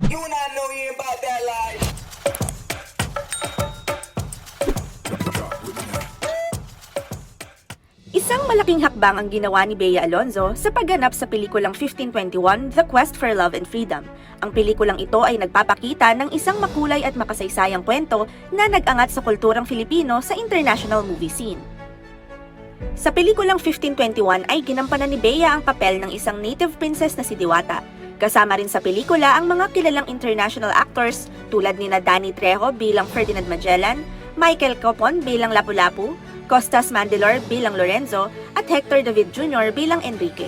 You not know you about that life. Isang malaking hakbang ang ginawa ni Bea Alonzo sa pagganap sa pelikulang 1521, The Quest for Love and Freedom. Ang pelikulang ito ay nagpapakita ng isang makulay at makasaysayang kwento na nag-angat sa kulturang Filipino sa international movie scene. Sa pelikulang 1521 ay ginampanan ni Bea ang papel ng isang native princess na si Diwata. Kasama rin sa pelikula ang mga kilalang international actors tulad ni Danny Trejo bilang Ferdinand Magellan, Michael Copon bilang Lapu-Lapu, Costas Mandylor bilang Lorenzo, at Hector David Jr. bilang Enrique.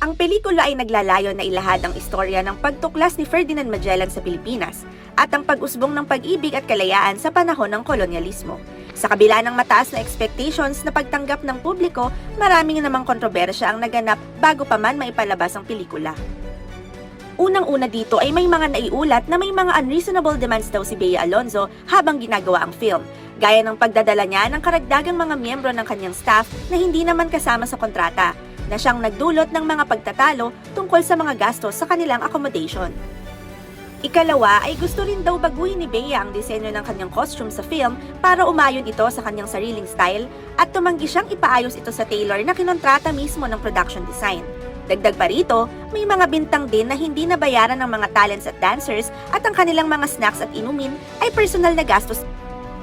Ang pelikula ay naglalayon na ilahad ang istorya ng pagtuklas ni Ferdinand Magellan sa Pilipinas at ang pag-usbong ng pag-ibig at kalayaan sa panahon ng kolonyalismo. Sa kabila ng mataas na expectations na pagtanggap ng publiko, maraming namang kontrobersya ang naganap bago pa man maipalabas ang pelikula. Unang-una dito ay may mga naiulat na may mga unreasonable demands daw si Bea Alonzo habang ginagawa ang film, gaya ng pagdadala niya ng karagdagang mga miyembro ng kanyang staff na hindi naman kasama sa kontrata, na siyang nagdulot ng mga pagtatalo tungkol sa mga gastos sa kanilang accommodation. Ikalawa ay gusto rin daw baguhin ni Bea ang disenyo ng kanyang costume sa film para umayon ito sa kanyang sariling style at tumanggi siyang ipaayos ito sa tailor na kinontrata mismo ng production design. Dagdag pa rito, may mga bintang din na hindi nabayaran ng mga talents at dancers at ang kanilang mga snacks at inumin ay personal na gastos.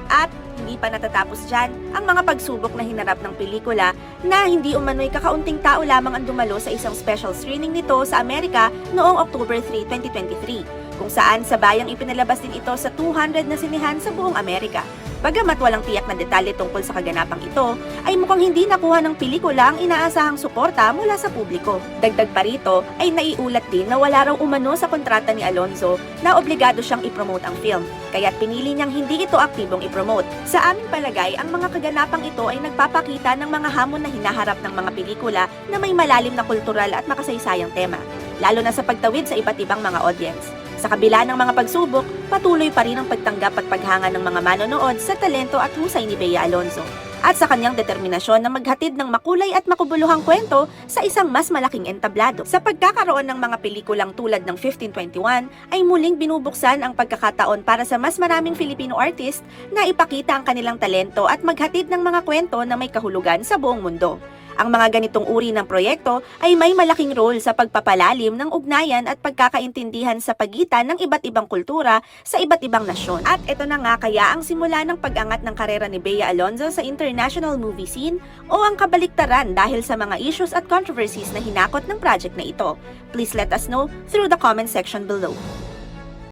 At hindi pa natatapos dyan ang mga pagsubok na hinarap ng pelikula na hindi umano'y kakaunting tao lamang ang dumalo sa isang special screening nito sa Amerika noong October 3, 2023, kung saan sabayang ipinalabas din ito sa 200 na sinihan sa buong Amerika. Bagamat walang tiyak na detalye tungkol sa kaganapang ito, ay mukhang hindi nakuha ng pelikula ang inaasahang suporta mula sa publiko. Dagdag pa rito, ay naiulat din na wala raw umano sa kontrata ni Alonzo na obligado siyang ipromote ang film, kaya't pinili niyang hindi ito aktibong ipromote. Sa aming palagay, ang mga kaganapang ito ay nagpapakita ng mga hamon na hinaharap ng mga pelikula na may malalim na kultural at makasaysayang tema, lalo na sa pagtawid sa iba't ibang mga audience. Sa kabila ng mga pagsubok, patuloy pa rin ang pagtanggap at paghanga ng mga manonood sa talento at husay ni Bea Alonzo at sa kanyang determinasyon na maghatid ng makulay at makubuluhang kwento sa isang mas malaking entablado. Sa pagkakaroon ng mga pelikulang tulad ng 1521, ay muling binubuksan ang pagkakataon para sa mas maraming Filipino artist na ipakita ang kanilang talento at maghatid ng mga kwento na may kahulugan sa buong mundo. Ang mga ganitong uri ng proyekto ay may malaking role sa pagpapalalim ng ugnayan at pagkakaintindihan sa pagitan ng iba't ibang kultura sa iba't ibang nasyon. At ito na nga kaya ang simula ng pag-angat ng karera ni Bea Alonzo sa international movie scene o ang kabaliktaran dahil sa mga issues at controversies na hinakot ng project na ito. Please let us know through the comment section below.